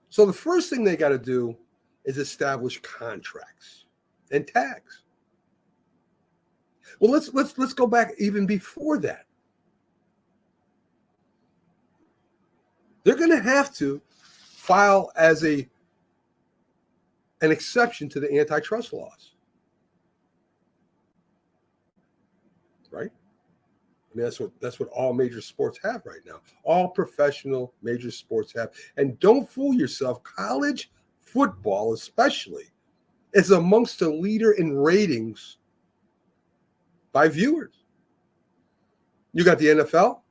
So the first thing they got to do is establish contracts and tags. Well, let's go back even before that. They're going to have to file as an exception to the antitrust laws, right? I mean, that's what all major sports have right now. All professional major sports have. And don't fool yourself, college football especially is amongst the leader in ratings by viewers. You got the NFL,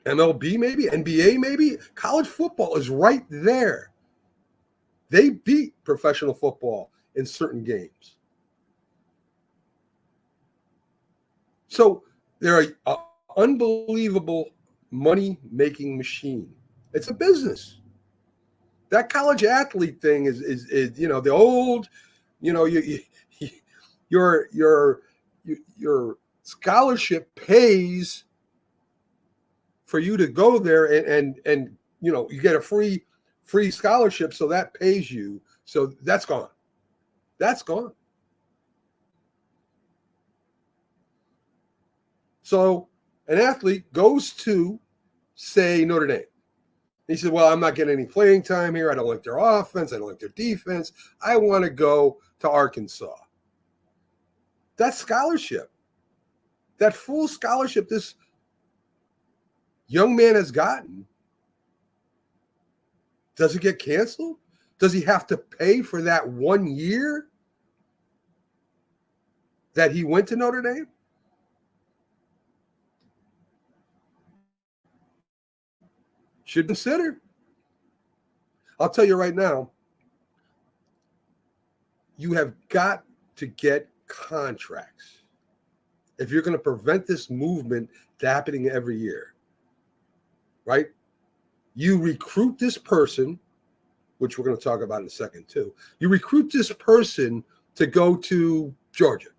MLB maybe, NBA maybe. College football is right there. They beat professional football in certain games. So they're an unbelievable money-making machine. It's a business. That college athlete thing is the old, your scholarship pays for you to go there and you get a free scholarship, so that pays you. So that's gone. That's gone. So an athlete goes to, say, Notre Dame. He said, well, I'm not getting any playing time here. I don't like their offense. I don't like their defense. I want to go to Arkansas. That scholarship, that full scholarship this young man has gotten, does it get canceled? Does he have to pay for that 1 year that he went to Notre Dame? Should consider. I'll tell you right now, you have got to get contracts if you're going to prevent this movement to happening every year, right? You recruit this person, which we're going to talk about in a second too. You recruit this person to go to Georgia.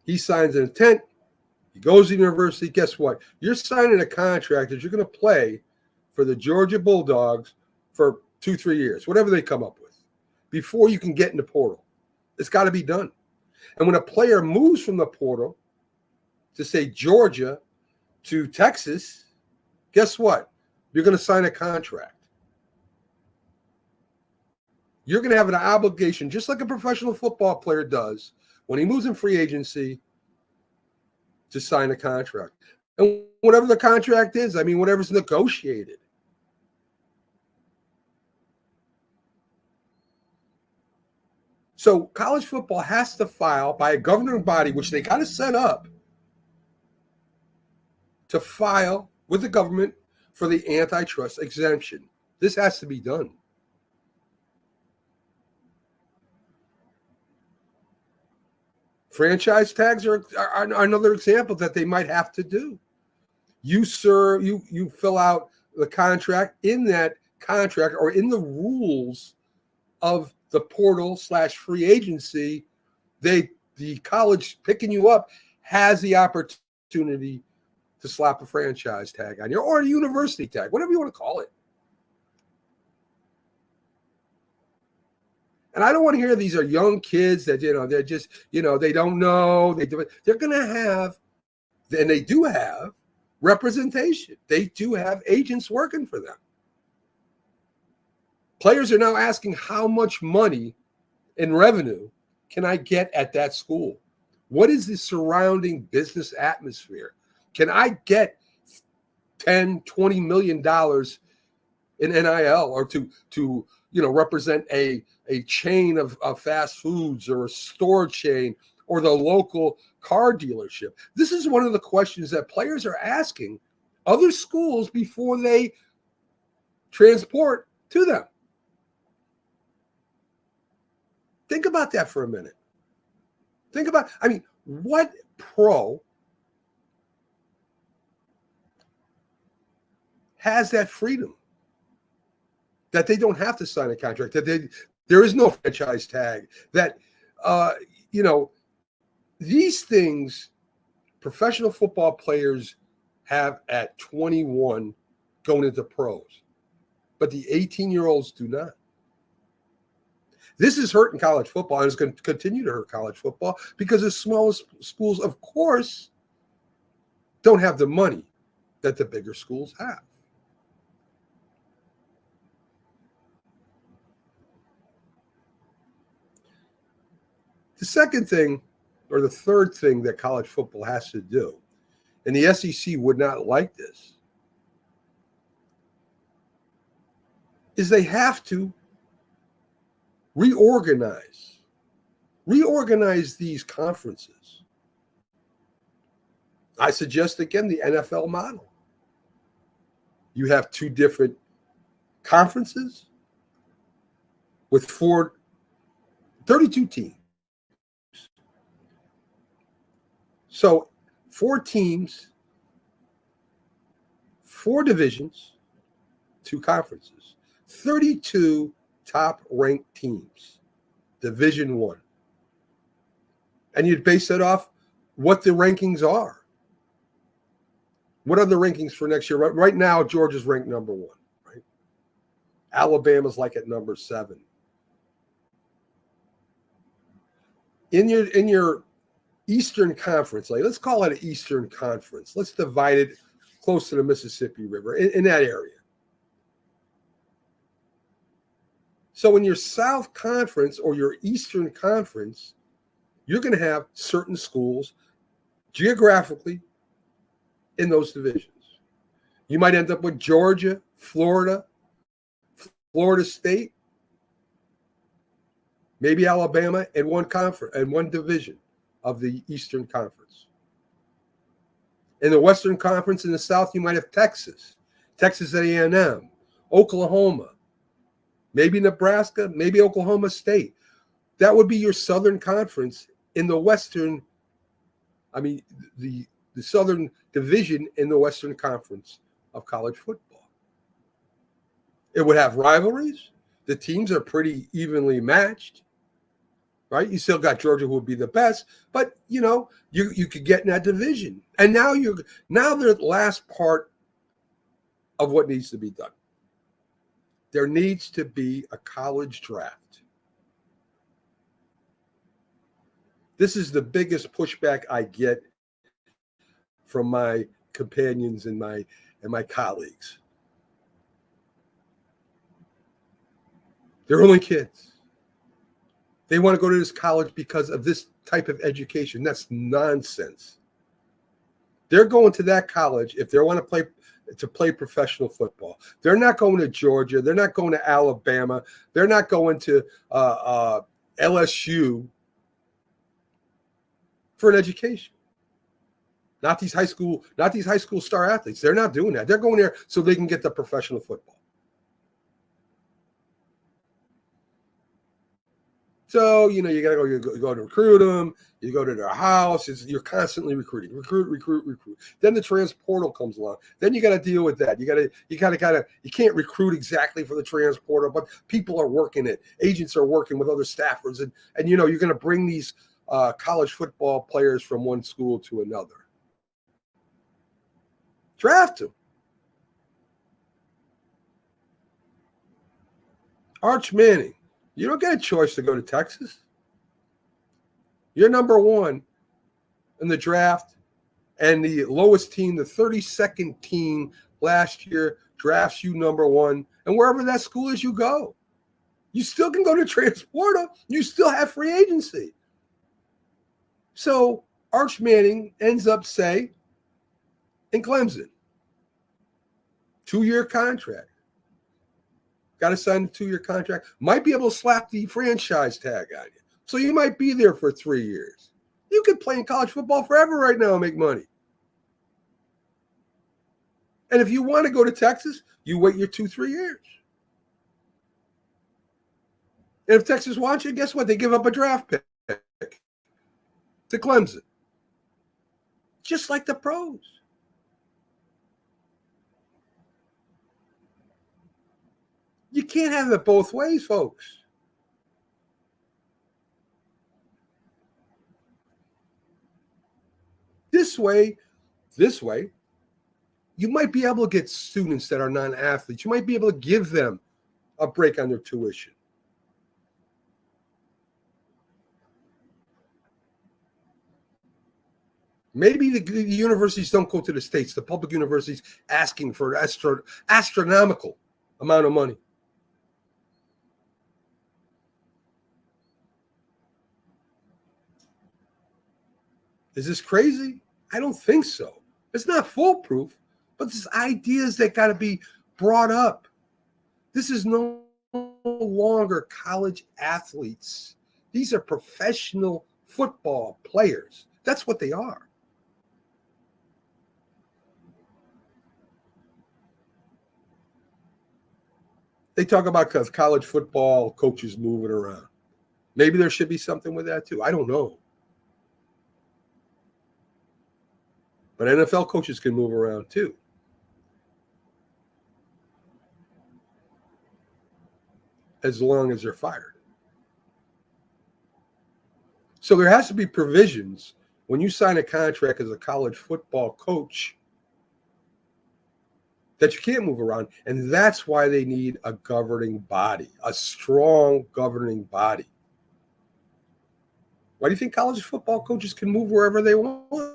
He signs an intent. He goes to university. Guess what? You're signing a contract that you're going to play for the Georgia Bulldogs for 2-3 years, whatever they come up with, before you can get in the portal. It's got to be done. And when a player moves from the portal to, say, Georgia to Texas, guess what? You're going to sign a contract. You're going to have an obligation, just like a professional football player does when he moves in free agency, to sign a contract. And whatever the contract is, I mean, whatever's negotiated. So college football has to file by a governing body, which they got to set up to file with the government for the antitrust exemption. This has to be done. Franchise tags are another example that they might have to do. You fill out the contract. In that contract or in the rules of the portal / free agency, the college picking you up has the opportunity to slap a franchise tag on you, or a university tag, whatever you want to call it. And I don't want to hear these are young kids that, they're just, they don't know. They're going to have, and they do have, representation. They do have agents working for them. Players are now asking, how much money in revenue can I get at that school? What is the surrounding business atmosphere? Can I get $10-20 million in NIL or to represent a chain of fast foods or a store chain or the local car dealership? This is one of the questions that players are asking other schools before they transport to them. Think about that for a minute. What pro has that freedom that they don't have to sign a contract, that there is no franchise tag, that, these things professional football players have at 21 going into pros, but the 18-year-olds do not. This is hurting college football, and it's going to continue to hurt college football because the smallest schools, of course, don't have the money that the bigger schools have. The second thing, or the third thing that college football has to do, and the SEC would not like this, is they have to reorganize these conferences. I suggest, again, the NFL model. You have two different conferences with 32 teams. So 4 teams, 4 divisions, 2 conferences, 32 top-ranked teams, Division I. And you'd base that off what the rankings are. What are the rankings for next year? Right now, Georgia's ranked number 1. Right? Alabama's like at number 7. In your Eastern Conference, like let's call it an Eastern Conference. Let's divide it close to the Mississippi River in that area. So in your South Conference or your Eastern Conference, you're going to have certain schools geographically in those divisions. You might end up with Georgia, Florida State, maybe Alabama in one conference and one division of the Eastern Conference. In the Western Conference in the South, you might have Texas A&M, Oklahoma, maybe Nebraska, maybe Oklahoma State. That would be your Southern Conference in the Western, the Southern Division in the Western Conference of college football. It would have rivalries. The teams are pretty evenly matched, right? You still got Georgia, who would be the best, but you could get in that division. And now they're at the last part of what needs to be done. There needs to be a college draft. This is the biggest pushback I get from my companions and my colleagues. They're only kids. They want to go to this college because of this type of education. That's nonsense. They're going to that college if they want to play professional football. They're not going to Georgia. They're not going to Alabama. They're not going to LSU for an education. Not these high school star athletes. They're not doing that. They're going there so they can get the professional football. So, you got to go to recruit them. You go to their house. You're constantly recruiting. Recruit. Then the transportal comes along. Then you got to deal with that. You can't recruit exactly for the transportal, but people are working it. Agents are working with other staffers. And you're going to bring these college football players from one school to another. Draft them. Arch Manning. You don't get a choice to go to Texas. You're number 1 in the draft, and the lowest team, the 32nd team last year, drafts you number 1. And wherever that school is, you go. You still can go to transportal. You still have free agency. So Arch Manning ends up, say, in Clemson. 2-year contract. Got to sign a 2-year contract. Might be able to slap the franchise tag on you. So you might be there for 3 years. You could play in college football forever right now and make money. And if you want to go to Texas, you wait your 2-3 years. And if Texas wants you, guess what? They give up a draft pick to Clemson. Just like the pros. You can't have it both ways, folks. This way, You might be able to get students that are non-athletes. You might be able to give them a break on their tuition. Maybe the universities don't go to the states, the public universities asking for an astronomical amount of money. Is this crazy? I don't think so. It's not foolproof, but there's ideas that got to be brought up. This is no longer college athletes. These are professional football players. That's what they are. They talk about college football coaches moving around. Maybe there should be something with that too. I don't know. But NFL coaches can move around too. As long as they're fired. So there has to be provisions when you sign a contract as a college football coach that you can't move around. And that's why they need a governing body, a strong governing body. Why do you think college football coaches can move wherever they want?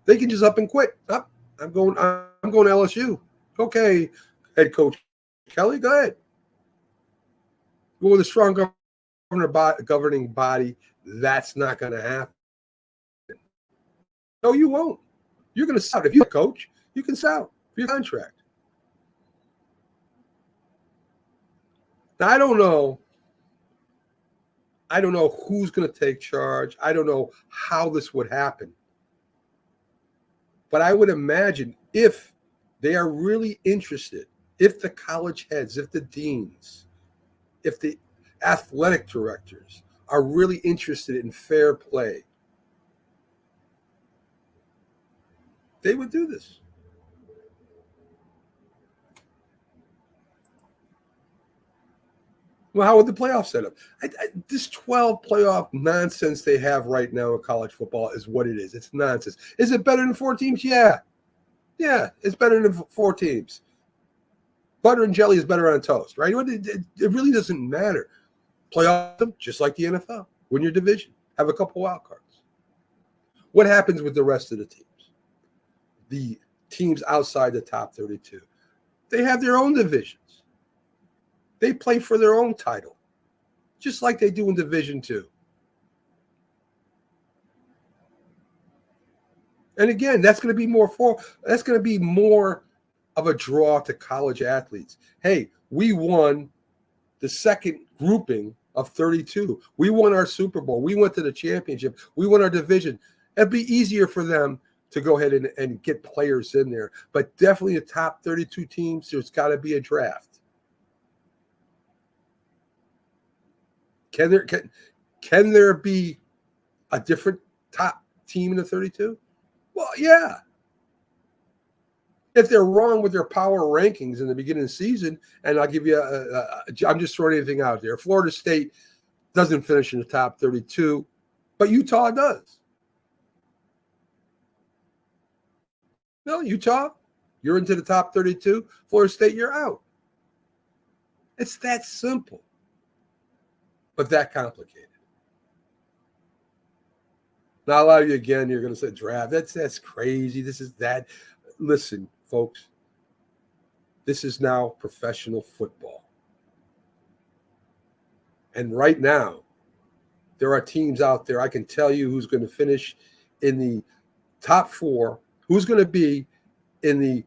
They can just up and quit. I'm going to LSU. Okay, head coach Kelly, go ahead. Go with a strong governing body. That's not going to happen. No, you won't. You're going to sell. If you're a coach, you can sell for your contract. Now, I don't know who's going to take charge. I don't know how this would happen. But I would imagine if they are really interested, if the college heads, if the deans, if the athletic directors are really interested in fair play, they would do this. Well, how would the playoffs set up? This 12 playoff nonsense they have right now in college football is what it is. It's nonsense. Is it better than 4 teams? Yeah. Yeah, it's better than 4 teams. Butter and jelly is better on toast, right? It really doesn't matter. Playoff them just like the NFL. Win your division. Have a couple wild cards. What happens with the rest of the teams? The teams outside the top 32. They have their own divisions. They play for their own title, just like they do in Division II. And again, that's going to be more of a draw to college athletes. Hey, we won the second grouping of 32. We won our Super Bowl. We went to the championship. We won our division. It'd be easier for them to go ahead and get players in there. But definitely the top 32 teams, there's got to be a draft. Can there be a different top team in the 32? Well, yeah. If they're wrong with their power rankings in the beginning of the season, and I'll give you I'm just throwing anything out there. Florida State doesn't finish in the top 32, but Utah does. No, Utah, you're into the top 32. Florida State, you're out. It's that simple, but that complicated. Now, a lot of you, again, you're going to say draft. That's crazy. This is that. Listen, folks, this is now professional football. And right now, there are teams out there. I can tell you who's going to finish in the top 4, who's going to be in the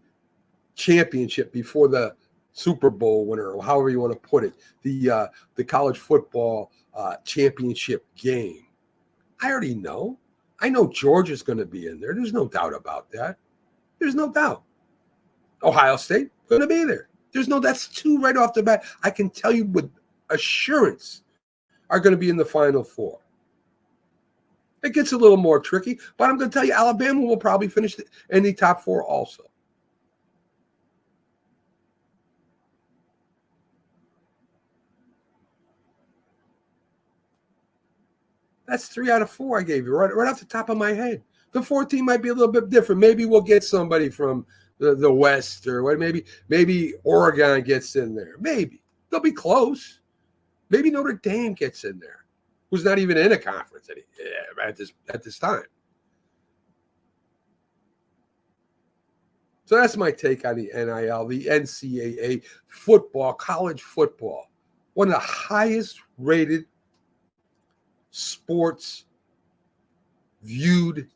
championship before the Super Bowl winner, or however you want to put it, the college football championship game. I already know. I know Georgia's going to be in there. There's no doubt about that. There's no doubt. Ohio State going to be there. That's 2 right off the bat. I can tell you with assurance are going to be in the Final 4. It gets a little more tricky, but I'm going to tell you Alabama will probably finish in the top 4 also. That's 3 out of 4 I gave you right off the top of my head. The fourth team might be a little bit different. Maybe we'll get somebody from the West, or what? Maybe Oregon gets in there. Maybe they'll be close. Maybe Notre Dame gets in there, who's not even in a conference at this time. So that's my take on the NIL, the NCAA football, college football, one of the highest rated sports viewed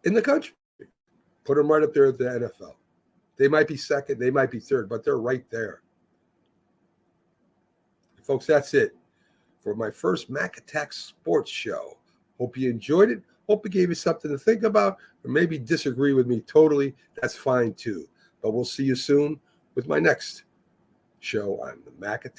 in the country. Put them right up there at the NFL. They might be second, they might be third, but they're right there. Folks, that's it for my first Mac Attack Sports Show. Hope you enjoyed it. Hope it gave you something to think about, or maybe disagree with me totally. That's fine too. But we'll see you soon with my next show on the Mac Attack.